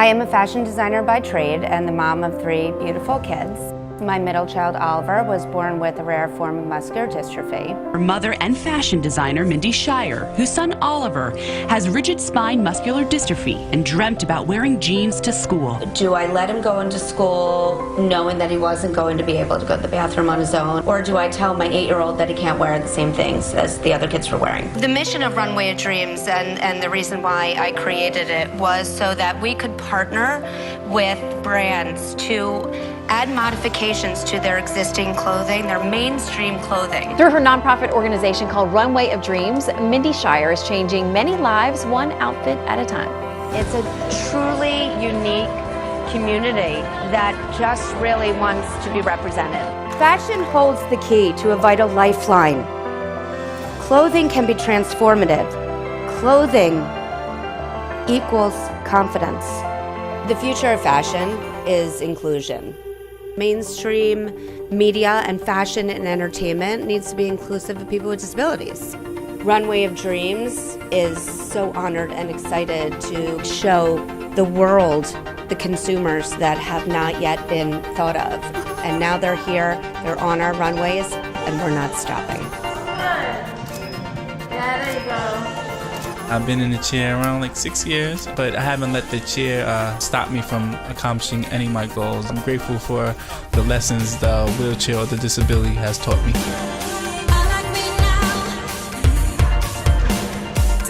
I am a fashion designer by trade and the mom of 3 beautiful kids. My middle child, Oliver, was born with a rare form of muscular dystrophy. Her mother and fashion designer, Mindy Scheier, whose son, Oliver, has rigid spine muscular dystrophy and dreamt about wearing jeans to school. Do I let him go into school knowing that he wasn't going to be able to go to the bathroom on his own? Or do I tell my 8-year-old that he can't wear the same things as the other kids were wearing? The mission of Runway of Dreams and the reason why I created it was so that we could partner with brands to add modifications to their existing clothing, their mainstream clothing. Through her nonprofit organization called Runway of Dreams, Mindy Scheier is changing many lives one outfit at a time. It's a truly unique community that just really wants to be represented. Fashion holds the key to a vital lifeline. Clothing can be transformative. Clothing equals confidence. The future of fashion is inclusion. Mainstream media and fashion and entertainment needs to be inclusive of people with disabilities. Runway of Dreams is so honored and excited to show the world the consumers that have not yet been thought of. And now they're here, they're on our runways, and we're not stopping. Good. Yeah, there you go. I've been in the chair around like 6 years, but I haven't let the chair stop me from accomplishing any of my goals. I'm grateful for the lessons the wheelchair or the disability has taught me.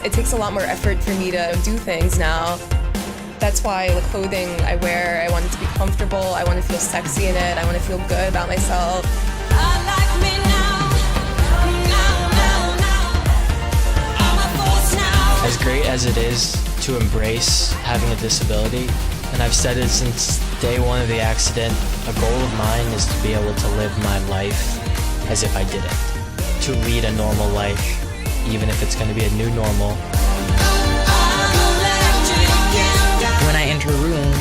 It takes a lot more effort for me to do things now. That's why the clothing I wear, I want it to be comfortable, I want to feel sexy in it, I want to feel good about myself. As great as it is to embrace having a disability, and I've said it since day one of the accident, a goal of mine is to be able to live my life as if I didn't. To lead a normal life, even if it's going to be a new normal. When I enter a room,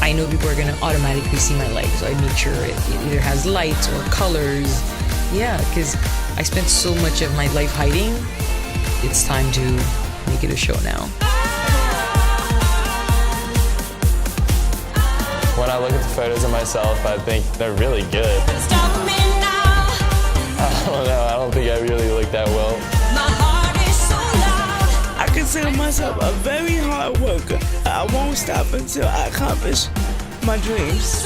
I know people are going to automatically see my legs, so I make sure it either has lights or colors. Yeah, because I spent so much of my life hiding. It's time to make it a show now. When I look at the photos of myself, I think they're really good. I don't know, I don't think I really look that well. I consider myself a very hard worker. I won't stop until I accomplish my dreams.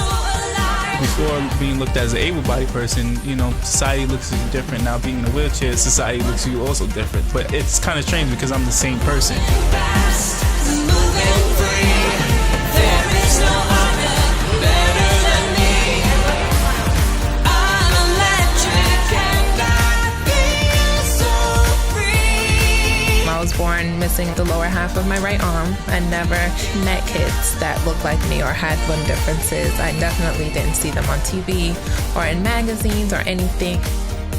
Before being looked at as an able-bodied person, you know, society looks at you different. Now being in a wheelchair, society looks at you also different. But it's kind of strange because I'm the same person. I was born missing the lower half of my right arm. I never met kids that looked like me or had limb differences. I definitely didn't see them on TV or in magazines or anything.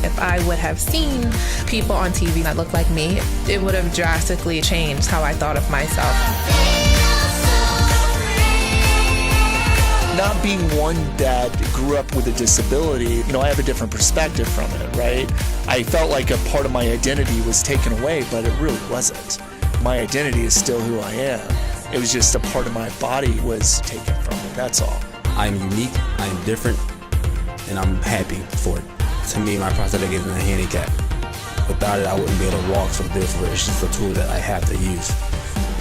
If I would have seen people on TV that looked like me, it would have drastically changed how I thought of myself. Not being one that grew up with a disability, you know, I have a different perspective from it, right? I felt like a part of my identity was taken away, but it really wasn't. My identity is still who I am. It was just a part of my body was taken from me, that's all. I'm unique, I'm different, and I'm happy for it. To me, my prosthetic isn't a handicap. Without it, I wouldn't be able to walk, so therefore it's just a tool that I have to use.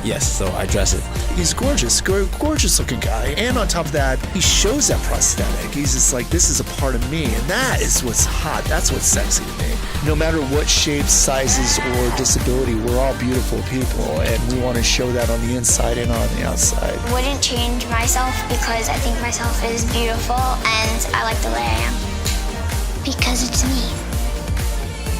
Yes, so I dress it. He's gorgeous looking guy. And on top of that, he shows that prosthetic. He's just like, this is a part of me. And that is what's hot. That's what's sexy to me. No matter what shapes, sizes, or disability, we're all beautiful people. And we want to show that on the inside and on the outside. I wouldn't change myself because I think myself is beautiful and I like the way I am. Because it's me.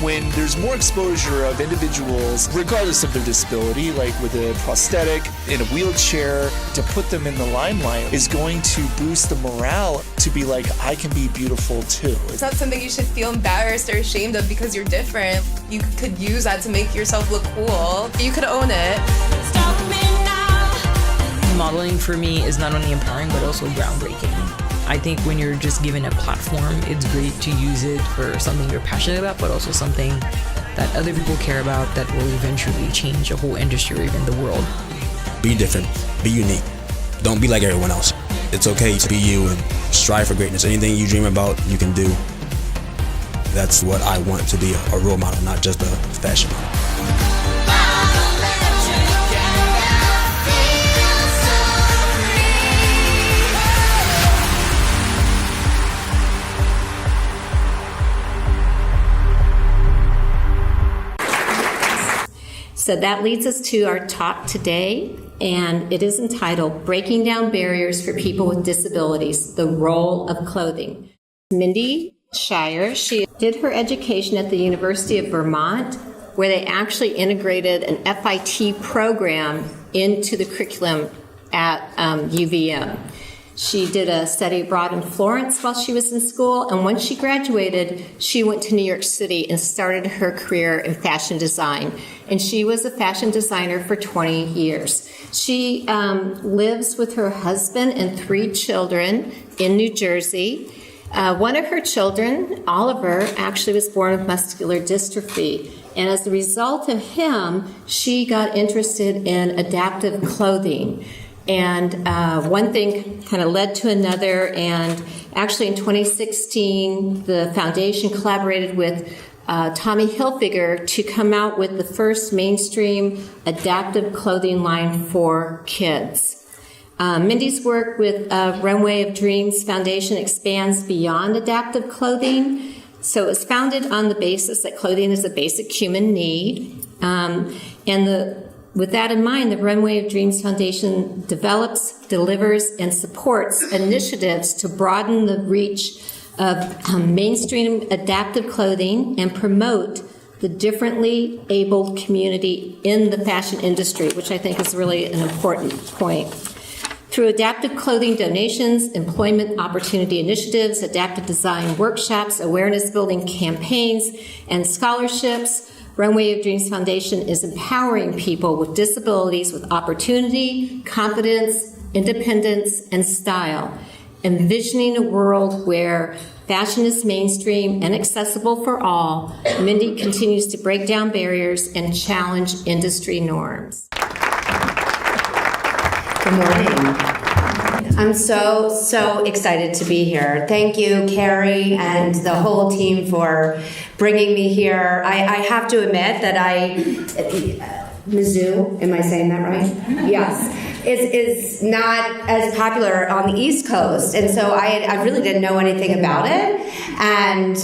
When there's more exposure of individuals, regardless of their disability, like with a prosthetic, in a wheelchair, to put them in the limelight is going to boost the morale to be like, I can be beautiful too. It's not something you should feel embarrassed or ashamed of because you're different. You could use that to make yourself look cool. You could own it. Modeling for me is not only empowering, but also groundbreaking. I think when you're just given a platform, it's great to use it for something you're passionate about, but also something that other people care about that will eventually change a whole industry or even the world. Be different, be unique, Don't be like everyone else. It's okay to be you and strive for greatness. Anything you dream about, you can do. That's what I want to be, a role model, not just a fashion model. So that leads us to our talk today, and it is entitled Breaking Down Barriers for People with Disabilities, the Role of Clothing. Mindy Scheier, she did her education at the University of Vermont, where they actually integrated an FIT program into the curriculum at UVM. She did a study abroad in Florence while she was in school, and once she graduated, she went to New York City and started her career in fashion design. And she was a fashion designer for 20 years. She lives with her husband and 3 children in New Jersey. One of her children, Oliver, actually was born with muscular dystrophy. And as a result of him, she got interested in adaptive clothing. And one thing kind of led to another, and actually in 2016, the foundation collaborated with Tommy Hilfiger to come out with the first mainstream adaptive clothing line for kids. Mindy's work with Runway of Dreams Foundation expands beyond adaptive clothing. So it was founded on the basis that clothing is a basic human need. With that in mind, the Runway of Dreams Foundation develops, delivers, and supports initiatives to broaden the reach of mainstream adaptive clothing and promote the differently abled community in the fashion industry, which I think is really an important point. Through adaptive clothing donations, employment opportunity initiatives, adaptive design workshops, awareness building campaigns, and scholarships, Runway of Dreams Foundation is empowering people with disabilities with opportunity, confidence, independence, and style, envisioning a world where fashion is mainstream and accessible for all. Mindy continues to break down barriers and challenge industry norms. Good morning. I'm so excited to be here. Thank you, Carrie, and the whole team for bringing me here. I have to admit that Mizzou, am I saying that right? Yes. Is not as popular on the East Coast, and so I really didn't know anything about it, and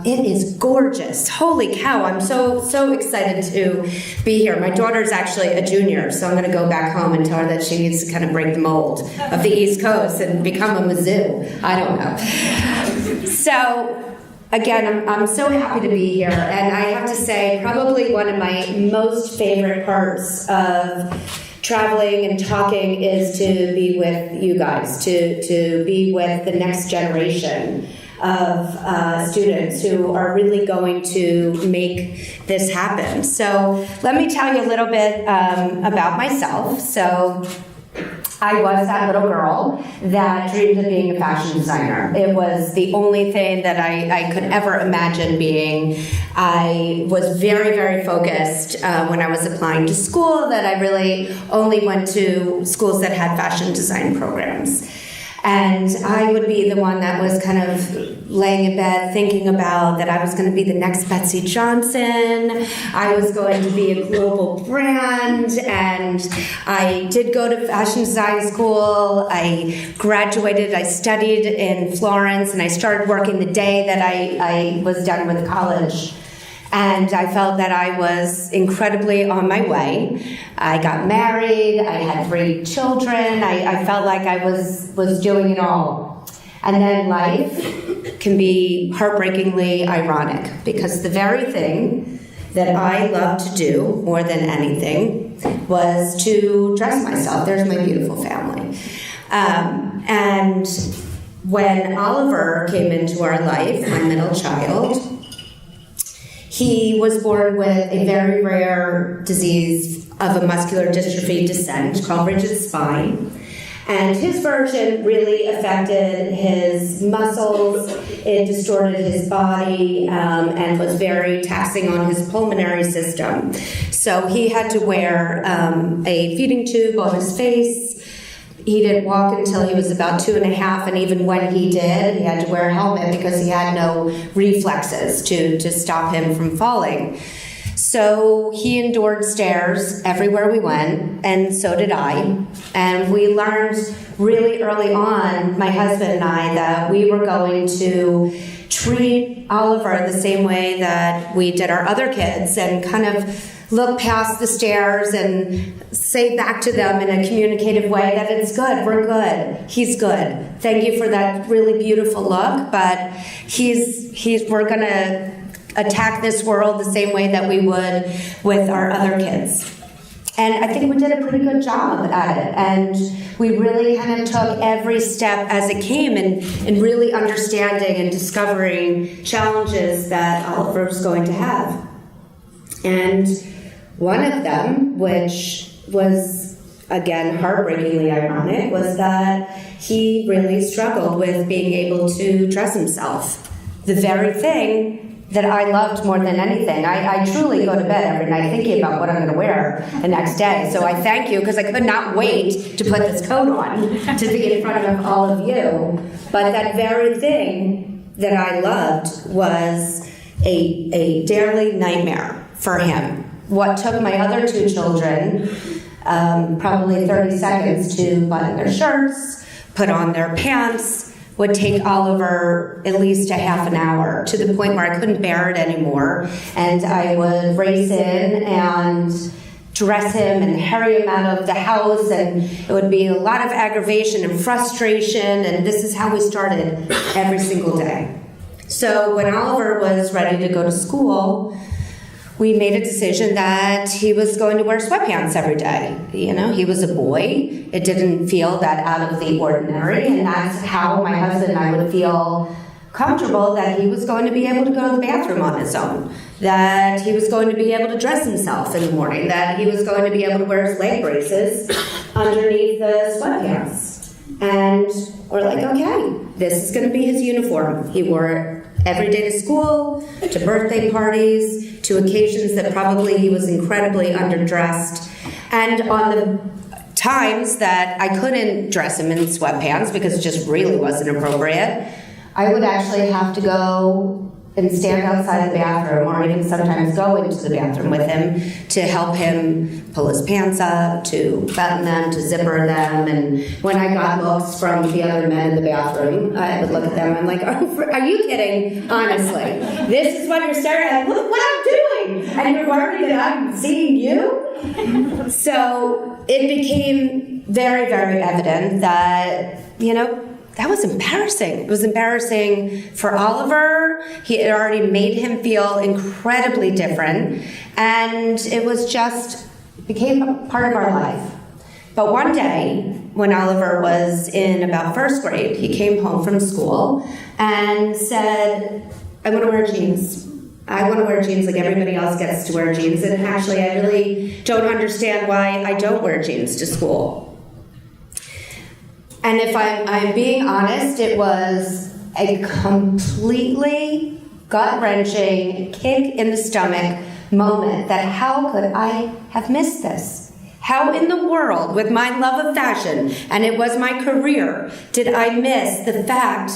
it is gorgeous. Holy cow, I'm so excited to be here. My daughter's actually a junior, so I'm going to go back home and tell her that she needs to kind of break the mold of the East Coast and become a Mizzou. I don't know. So again, I'm so happy to be here, and I have to say probably one of my most favorite parts of traveling and talking is to be with you guys, to be with the next generation of students who are really going to make this happen. So let me tell you a little bit about myself. So I was that little girl that dreamed of being a fashion designer. It was the only thing that I could ever imagine being. I was very, very focused when I was applying to school that I really only went to schools that had fashion design programs. And I would be the one that was kind of laying in bed thinking about that I was going to be the next Betsy Johnson. I was going to be a global brand, and I did go to fashion design school. I graduated, I studied in Florence, and I started working the day that I was done with college. And I felt that I was incredibly on my way. I got married, I had 3 children, I felt like I was doing it all. And then life can be heartbreakingly ironic, because the very thing that I loved to do more than anything was to dress myself. There's my beautiful family. And when Oliver came into our life, my middle child, he was born with a very rare disease of a muscular dystrophy descent called rigid spine. And his version really affected his muscles, it distorted his body, and was very taxing on his pulmonary system. So he had to wear a feeding tube on his face. He didn't walk until he was about 2.5, and even when he did, he had to wear a helmet because he had no reflexes to stop him from falling. So he endured stairs everywhere we went, and so did I. And we learned really early on, my husband and I, that we were going to treat Oliver the same way that we did our other kids, and kind of look past the stairs and say back to them in a communicative way that it's good, we're good, he's good. Thank you for that really beautiful look, but we're gonna attack this world the same way that we would with our other kids. And I think we did a pretty good job at it, and we really kind of took every step as it came in really understanding and discovering challenges that Oliver was going to have. And one of them, which was, again, heartbreakingly ironic, was that he really struggled with being able to dress himself. The very thing that I loved more than anything. I truly go to bed every night thinking about what I'm going to wear the next day. So I thank you, because I could not wait to put this coat on to be in front of all of you. But that very thing that I loved was a daily nightmare for him. What took my other 2 children probably 30 seconds to button their shirts, put on their pants, would take Oliver at least a half an hour, to the point where I couldn't bear it anymore. And I would race in and dress him and hurry him out of the house, and it would be a lot of aggravation and frustration, and this is how we started every single day. So when Oliver was ready to go to school, we made a decision that he was going to wear sweatpants every day. You know, he was a boy. It didn't feel that out of the ordinary, and that's how my husband and I would feel comfortable that he was going to be able to go to the bathroom on his own, that he was going to be able to dress himself in the morning, that he was going to be able to wear his leg braces underneath the sweatpants. And we're like, okay, this is going to be his uniform. He wore it every day to school, to birthday parties, to occasions that probably he was incredibly underdressed. And on the times that I couldn't dress him in sweatpants because it just really wasn't appropriate, I would actually have to go and stand outside the bathroom, or even sometimes go into the bathroom with him to help him pull his pants up, to button them, to zipper them. And when I got looks from the other men in the bathroom, I would look at them and I'm like, are you kidding? Honestly, this is what you're staring at. Look what I'm doing, and you're worried that I'm seeing you? So it became very, very evident that, you know, that was embarrassing. It was embarrassing for Oliver. He had already made him feel incredibly different. And it was just, became a part of our life. But one day, when Oliver was in about 1st grade, he came home from school and said, I want to wear jeans. I want to wear jeans like everybody else gets to wear jeans. And actually, I really don't understand why I don't wear jeans to school. And if I'm being honest, it was a completely gut-wrenching, kick in the stomach moment that how could I have missed this? How in the world, with my love of fashion, and it was my career, did I miss the fact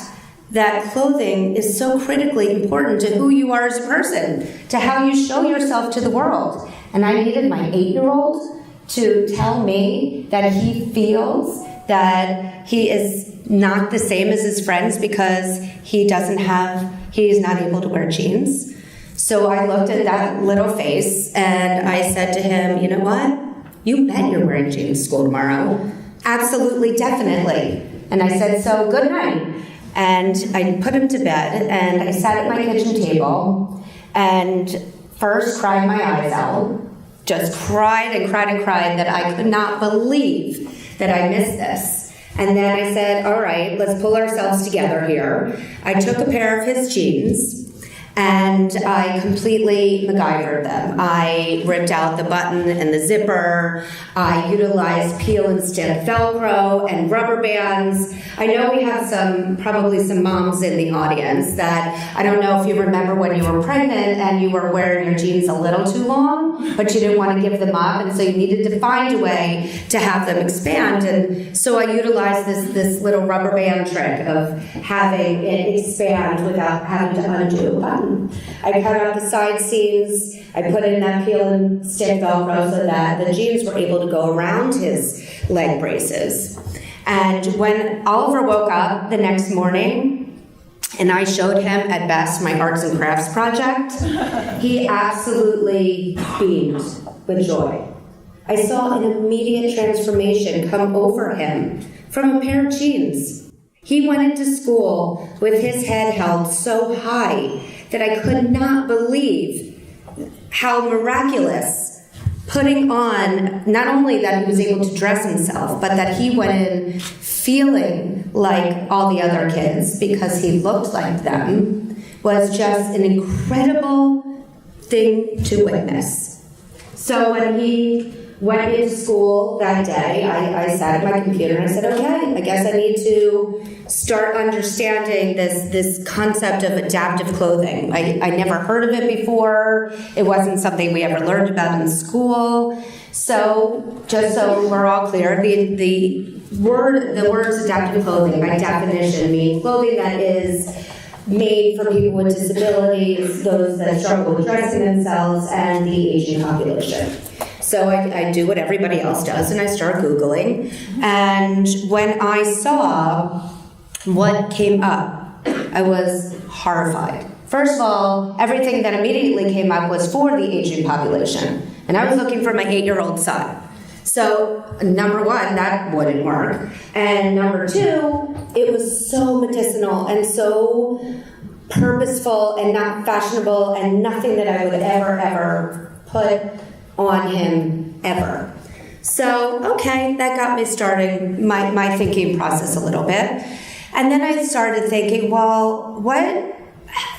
that clothing is so critically important to who you are as a person, to how you show yourself to the world? And I needed my 8-year-old to tell me that he feels that he is not the same as his friends because he's not able to wear jeans. So I looked at that little face and I said to him, you know what? You bet you're wearing jeans to school tomorrow. Absolutely, definitely. And I said, so good night. And I put him to bed and I sat at my kitchen table and first cried my eyes out, just cried and cried and cried that I could not believe that I missed this. And then I said, all right, let's pull ourselves together here. I took a pair of his jeans And I completely MacGyvered them. I ripped out the button and the zipper. I utilized peel and stick Velcro and rubber bands. I know we have probably some moms in the audience that, I don't know if you remember when you were pregnant and you were wearing your jeans a little too long, but you didn't want to give them up, and so you needed to find a way to have them expand. And so I utilized this little rubber band trick of having it expand without having to undo a button. I cut out the side seams. I put in that peel and stick Velcro so that the jeans were able to go around his leg braces. And when Oliver woke up the next morning and I showed him at best my arts and crafts project, he absolutely beamed with joy. I saw an immediate transformation come over him from a pair of jeans. He went into school with his head held so high that I could not believe how miraculous putting on, not only that he was able to dress himself, but that he went in feeling like all the other kids because he looked like them, was just an incredible thing to witness. So when he went into school that day, I sat at my computer and I said, okay, I guess I need to start understanding this concept of adaptive clothing. I never heard of it before. It wasn't something we ever learned about in school. So just so we're all clear, the words adaptive clothing by definition mean clothing that is made for people with disabilities, those that struggle with dressing themselves, and the aging population. So I do what everybody else does, and I start Googling. And when I saw what came up, I was horrified. First of all, everything that immediately came up was for the aging population. And I was looking for my 8-year-old son. So, number one, that wouldn't work. And number two, it was so medicinal and so purposeful and not fashionable and nothing that I would ever put on him ever. So, okay, that got me starting my thinking process a little bit. And then I started thinking, well,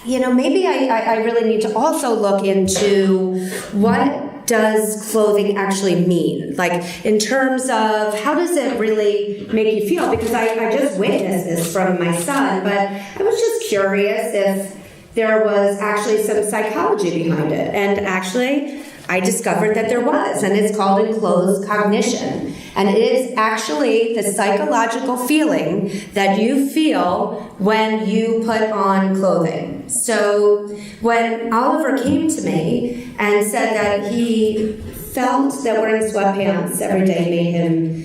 maybe I really need to also look into what does clothing actually mean? Like, in terms of how does it really make you feel? Because I just witnessed this from my son, but I was just curious if there was actually some psychology behind it. And actually, I discovered that there was, and it's called enclosed cognition. And it is actually the psychological feeling that you feel when you put on clothing. So when Oliver came to me and said that he felt that wearing sweatpants every day made him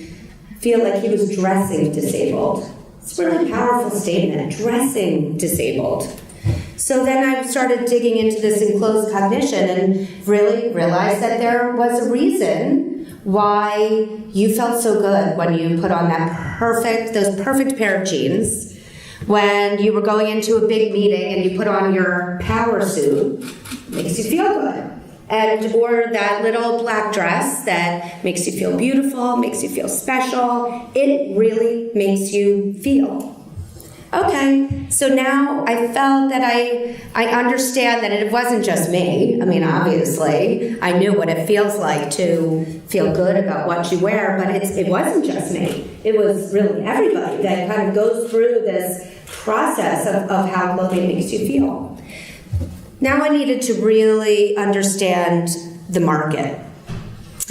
feel like he was dressing disabled. It's a really powerful statement, dressing disabled. So then I started digging into this enclosed cognition and really realized that there was a reason why you felt so good when you put on those perfect pair of jeans, when you were going into a big meeting and you put on your power suit, makes you feel good. Or that little black dress that makes you feel beautiful, makes you feel special. It really makes you feel. Okay, so now I felt that I understand that it wasn't just me. I mean, obviously, I knew what it feels like to feel good about what you wear, but it wasn't just me. It was really everybody that kind of goes through this process of how clothing makes you feel. Now I needed to really understand the market.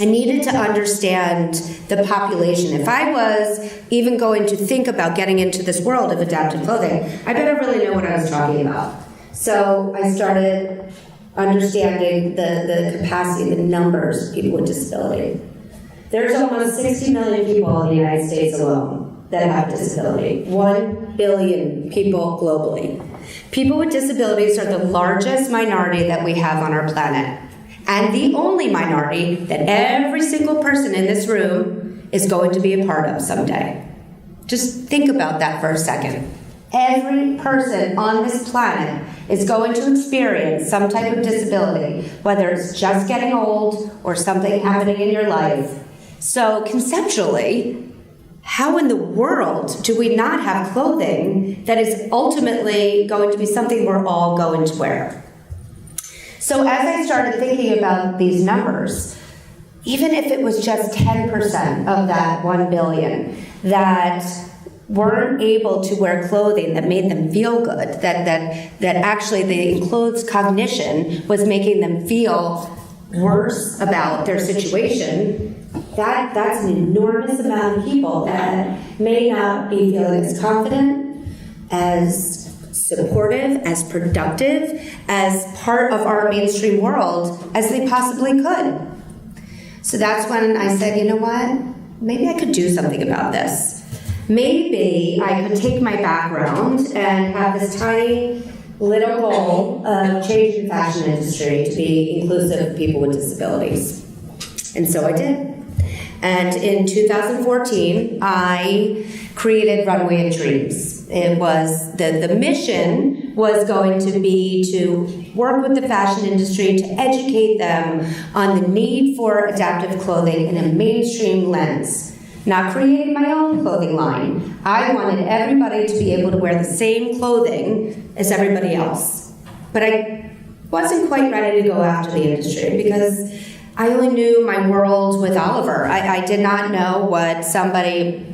I needed to understand the population. If I was even going to think about getting into this world of adaptive clothing, I better really know what I was talking about. So I started understanding the capacity, the numbers of people with disability. There's almost 60 million people in the United States alone that have disability. 1 billion people globally. People with disabilities are the largest minority that we have on our planet. And the only minority that every single person in this room is going to be a part of someday. Just think about that for a second. Every person on this planet is going to experience some type of disability, whether it's just getting old or something happening in your life. So conceptually, how in the world do we not have clothing that is ultimately going to be something we're all going to wear? So as I started thinking about these numbers, even if it was just 10% of that 1 billion that weren't able to wear clothing that made them feel good, that actually the enclosed cognition was making them feel worse about their situation, that's an enormous amount of people that may not be feeling as confident, as supportive, as productive, as part of our mainstream world as they possibly could. So that's when I said, you know what? Maybe I could do something about this. Maybe I could take my background and have this tiny little goal of changing the fashion industry to be inclusive of people with disabilities. And so I did. And in 2014, I created Runway of Dreams. It was, the mission was going to be to work with the fashion industry to educate them on the need for adaptive clothing in a mainstream lens. Not creating my own clothing line. I wanted everybody to be able to wear the same clothing as everybody else. But I wasn't quite ready to go after the industry because I only knew my world with Oliver. I did not know what somebody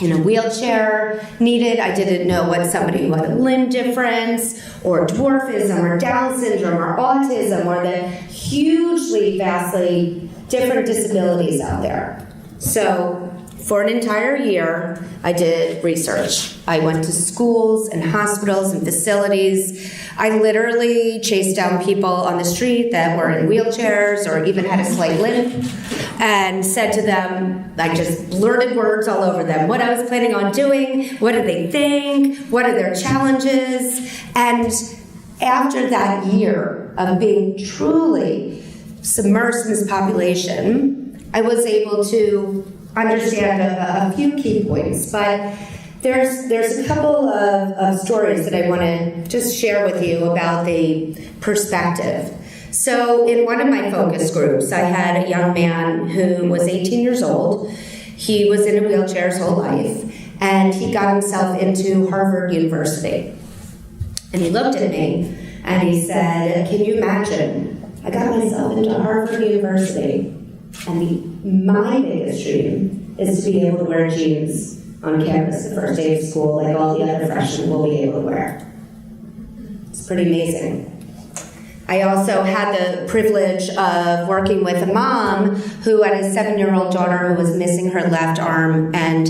in a wheelchair needed. I didn't know what somebody who had a limb difference or dwarfism or Down syndrome or autism or the hugely, vastly different disabilities out there. So for an entire year, I did research. I went to schools and hospitals and facilities. I literally chased down people on the street that were in wheelchairs or even had a slight limp and said to them, I just blurted words all over them, what I was planning on doing, what did they think, what are their challenges. And after that year of being truly submersed in this population, I was able to understand a few key points, but there's a couple of stories that I want to just share with you about the perspective. So in one of my focus groups, I had a young man who was 18 years old. He was in a wheelchair his whole life, and he got himself into Harvard University. And he looked at me and he said, can you imagine? I got myself into Harvard University, and my biggest dream is to be able to wear jeans on campus the first day of school like all the other freshmen will be able to wear. It's pretty amazing. I also had the privilege of working with a mom who had a 7-year-old daughter who was missing her left arm and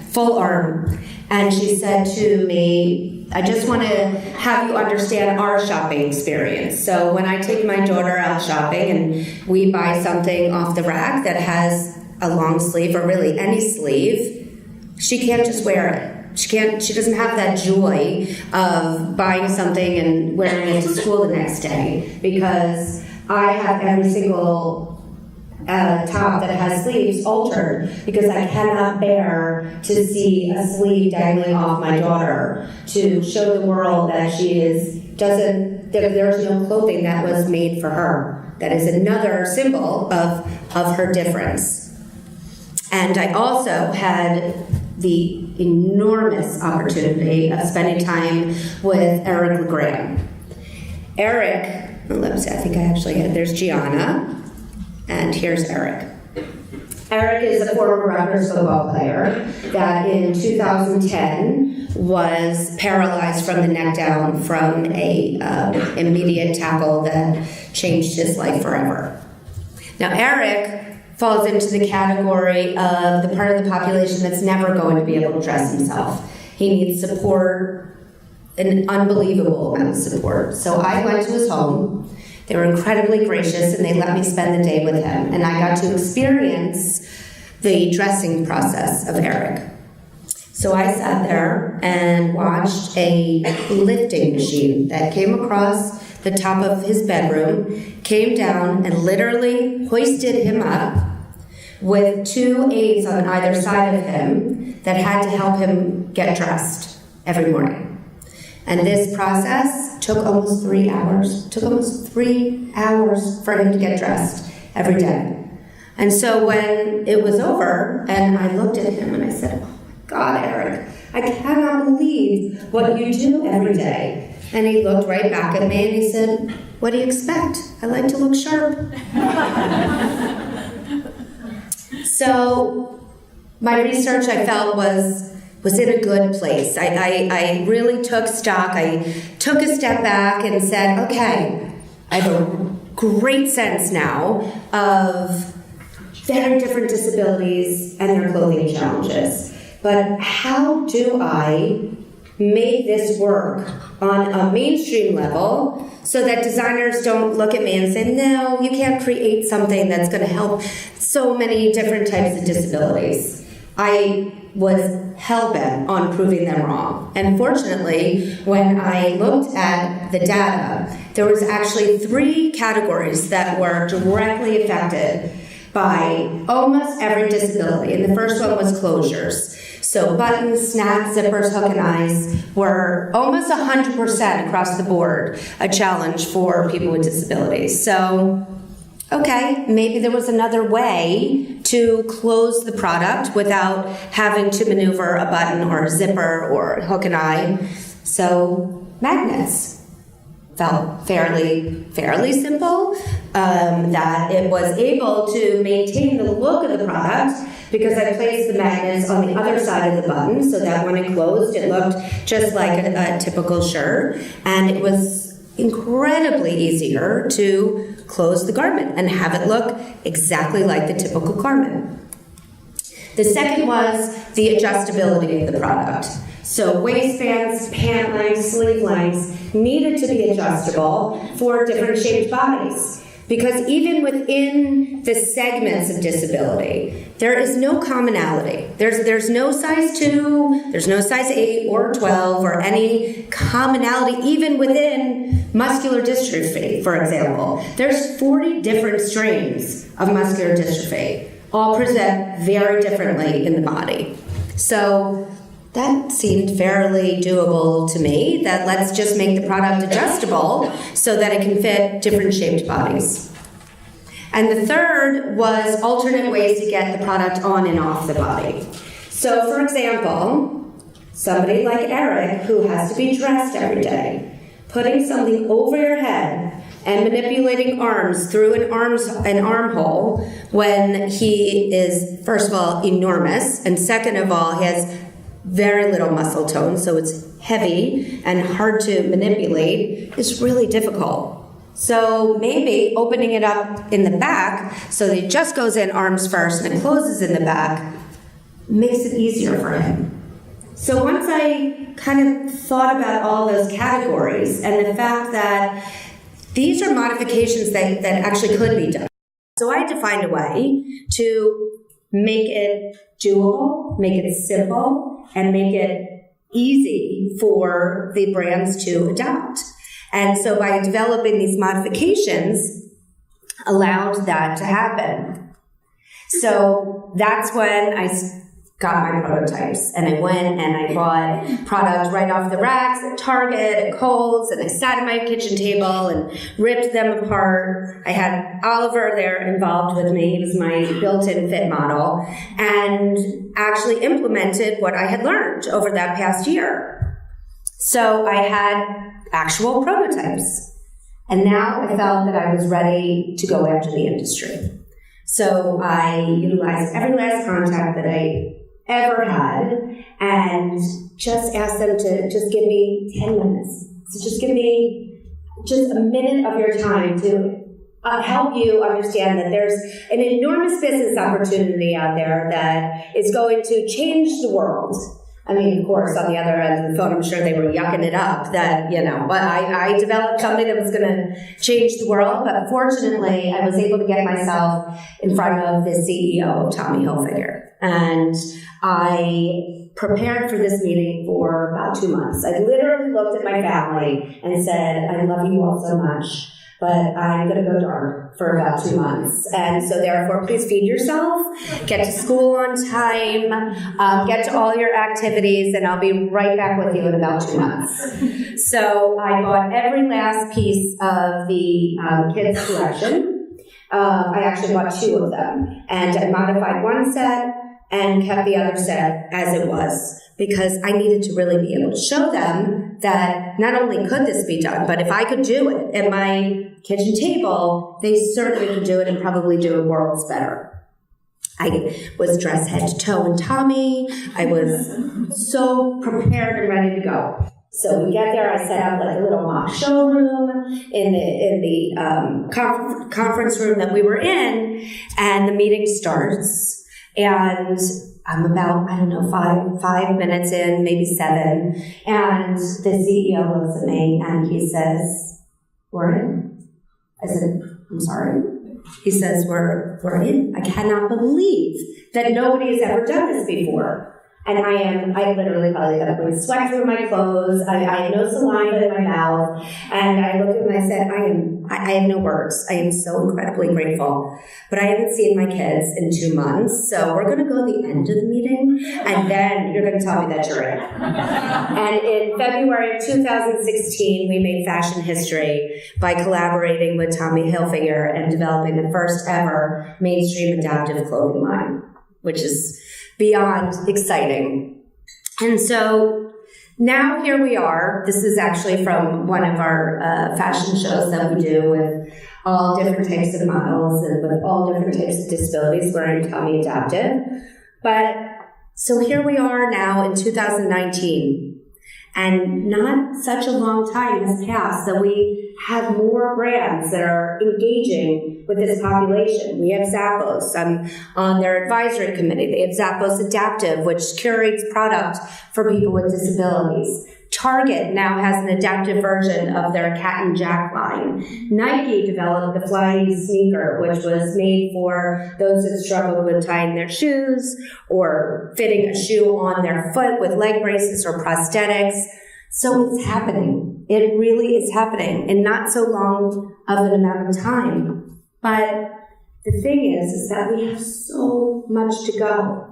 full arm. And she said to me, I just want to have you understand our shopping experience. So when I take my daughter out shopping and we buy something off the rack that has a long sleeve or really any sleeve, she can't just wear it. She doesn't have that joy of buying something and wearing it to school the next day because I have every single top that has sleeves altered because I cannot bear to see a sleeve dangling off my daughter to show the world that there's no clothing that was made for her. That is another symbol of her difference. And I also had the enormous opportunity of spending time with Eric LeGrand. Eric, let's see, I think I actually had, there's Gianna, and here's Eric. Eric is a former Rutgers football player that in 2010 was paralyzed from the neck down from a immediate tackle that changed his life forever. Now Eric falls into the category of the part of the population that's never going to be able to dress himself. He needs support, an unbelievable amount of support. So I went to his home. They were incredibly gracious and they let me spend the day with him. And I got to experience the dressing process of Eric. So I sat there and watched a lifting machine that came across the top of his bedroom, came down and literally hoisted him up with 2 aides on either side of him that had to help him get dressed every morning. And this process took almost 3 hours. It took almost 3 hours for him to get dressed every day. And so when it was over, and I looked at him and I said, oh my God, Eric, I cannot believe what you do every day. And he looked right back at me and he said, what do you expect? I like to look sharp. So my research, I felt, was in a good place. I really took stock. I took a step back and said, okay, I have a great sense now of very different disabilities and their clothing challenges. But how do I make this work on a mainstream level so that designers don't look at me and say, no, you can't create something that's going to help so many different types of disabilities. I was hell-bent on proving them wrong. And fortunately, when I looked at the data, there was actually 3 categories that were directly affected by almost every disability. And the first one was closures. So buttons, snaps, zippers, hook and eyes were almost 100% across the board a challenge for people with disabilities. So, okay, maybe there was another way to close the product without having to maneuver a button or a zipper or a hook and eye. So magnets felt fairly simple, that it was able to maintain the look of the product because I placed the magnets on the other side of the button so that when it closed, it looked just like a typical shirt, and it was incredibly easier to close the garment and have it look exactly like the typical garment. The second was the adjustability of the product. So waistbands, pant lengths, sleeve lengths needed to be adjustable for different shaped bodies. Because even within the segments of disability, there is no commonality. There's no size 2, there's no size 8 or 12 or any commonality even within muscular dystrophy, for example. There's 40 different strains of muscular dystrophy, all present very differently in the body. So that seemed fairly doable to me, that let's just make the product adjustable so that it can fit different shaped bodies. And the third was alternate ways to get the product on and off the body. So for example, somebody like Eric, who has to be dressed every day, putting something over your head and manipulating arms through an armhole when he is, first of all, enormous, and second of all, he has very little muscle tone, so it's heavy and hard to manipulate, is really difficult. So maybe opening it up in the back so that it just goes in arms first and it closes in the back makes it easier for him. So once I kind of thought about all those categories and the fact that these are modifications that actually could be done. So I had to find a way to make it doable, make it simple, and make it easy for the brands to adopt. And so by developing these modifications, allowed that to happen. So that's when I got my prototypes, and I went and I bought products right off the racks at Target, at Kohl's, and I sat at my kitchen table and ripped them apart. I had Oliver there involved with me. He was my built-in fit model, and actually implemented what I had learned over that past year. So I had actual prototypes, and now I felt that I was ready to go after the industry. So I utilized every last contact that I ever had and just asked them to just give me 10 minutes. So just give me just a minute of your time to help you understand that there's an enormous business opportunity out there that is going to change the world. I mean, of course, on the other end of the phone, I'm sure they were yucking it up that, but I developed something that was going to change the world. But fortunately, I was able to get myself in front of the CEO of Tommy Hilfiger. And I prepared for this meeting for about 2 months. I literally looked at my family and said, I love you all so much, but I'm going to go dark for about 2 months. And so therefore, please feed yourself, get to school on time, get to all your activities, and I'll be right back with you in about 2 months. So I bought every last piece of the kids' collection. I actually bought 2 of them, and I modified one set and kept the other set as it was. because I needed to really be able to show them that not only could this be done, but if I could do it at my kitchen table, they certainly could do it and probably do it worlds better. I was dressed head to toe in Tommy. I was so prepared and ready to go. So we get there, I set up like a little mock showroom in the conference room that we were in, and the meeting starts, and I'm about, 5 minutes in, maybe 7, and the CEO looks at me and he says, "We're in." I said, "I'm sorry." He says, we're in. I cannot believe that nobody has ever done this before. And I literally probably got a sweat through my clothes. I had no saliva in my mouth. And I looked at him and I said, I have no words. I am so incredibly grateful. But I haven't seen my kids in 2 months. So we're going to go to the end of the meeting. And then you're going to tell me that you're in. And in February of 2016, we made fashion history by collaborating with Tommy Hilfiger and developing the first ever mainstream adaptive clothing line, which is beyond exciting. And so now here we are. This is actually from one of our fashion shows that we do with all different types of models and with all different types of disabilities wearing Tommy Adaptive. But so here we are now in 2019. And not such a long time has passed that we have more brands that are engaging with this population. We have Zappos. I'm on their advisory committee. They have Zappos Adaptive, which curates product for people with disabilities. Target now has an adaptive version of their Cat and Jack line. Nike developed the Flying sneaker, which was made for those that struggled with tying their shoes or fitting a shoe on their foot with leg braces or prosthetics. So it's happening. It really is happening in not so long of an amount of time. But the thing is that we have so much to go.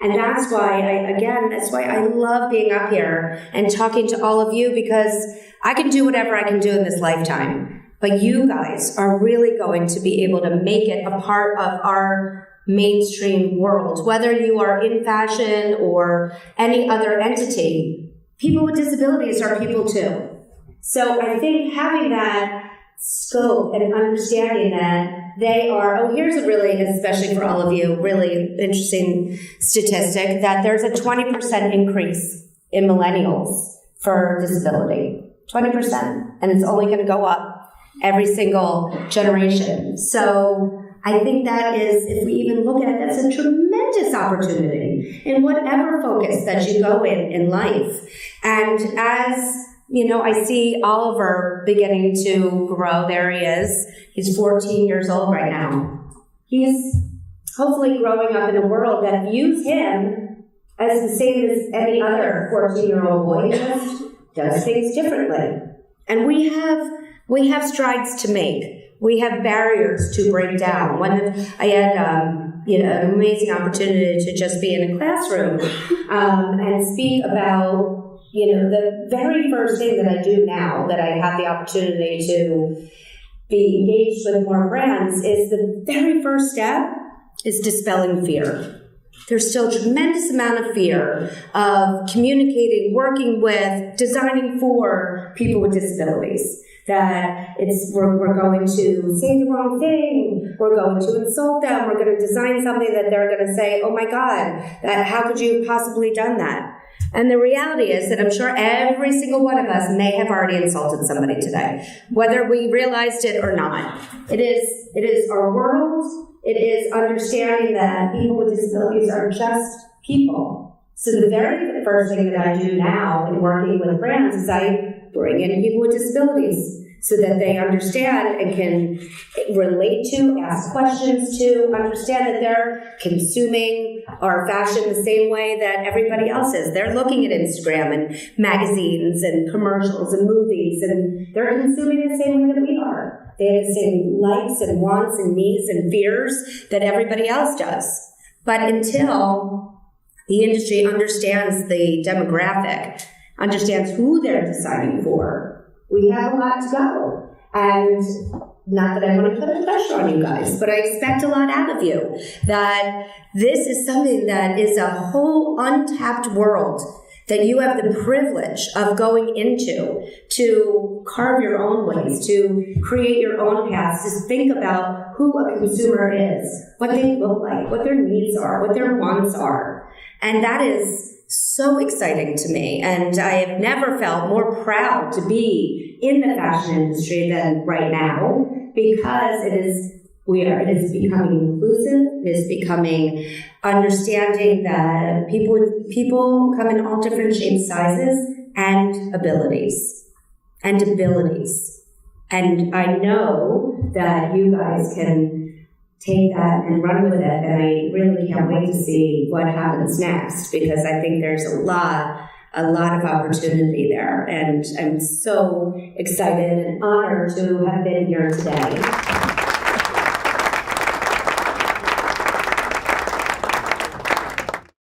And that's why I love being up here and talking to all of you, because I can do whatever I can do in this lifetime. But you guys are really going to be able to make it a part of our mainstream world. Whether you are in fashion or any other entity, people with disabilities are people too. So I think having that scope and understanding that they are, here's a really, especially for all of you, really interesting statistic, that there's a 20% increase in millennials for disability. 20%. And it's only going to go up every single generation. So I think that is, if we even look at it, that's a tremendous opportunity in whatever focus that you go in life. And as I see Oliver beginning to grow. There he is. He's 14 years old right now. He's hopefully growing up in a world that views him as the same as any other 14-year-old boy, just does things differently. And we have strides to make. We have barriers to break down. I had an amazing opportunity to just be in a classroom and speak about the very first thing that I do now that I have the opportunity to be engaged with more brands is the very first step is dispelling fear. There's still a tremendous amount of fear of communicating, working with, designing for people with disabilities. That we're going to say the wrong thing, we're going to insult them, we're going to design something that they're going to say, "Oh my God, how could you have possibly done that?" And the reality is that I'm sure every single one of us may have already insulted somebody today, whether we realized it or not. It is our world. It is understanding that people with disabilities are just people. So the very first thing that I do now in working with brands is I bring in people with disabilities so that they understand and can relate to, ask questions to, understand that they're consuming our fashion the same way that everybody else is. They're looking at Instagram and magazines and commercials and movies, and they're consuming the same way that we are. They have the same likes and wants and needs and fears that everybody else does. But until the industry understands the demographic, understands who they're designing for, we have a lot to go. And not that I want to put pressure on you guys, but I expect a lot out of you. That this is something that is a whole untapped world that you have the privilege of going into to carve your own ways, to create your own paths, to think about who a consumer is, what they look like, what their needs are, what their wants are. And that is so exciting to me. And I have never felt more proud to be in the fashion industry than right now, because it is becoming inclusive, it is becoming understanding that people come in all different shapes, sizes, and abilities. And I know that you guys can take that and run with it, and I really can't wait to see what happens next, because I think there's a lot of opportunity there, and I'm so excited and honored to have been here today.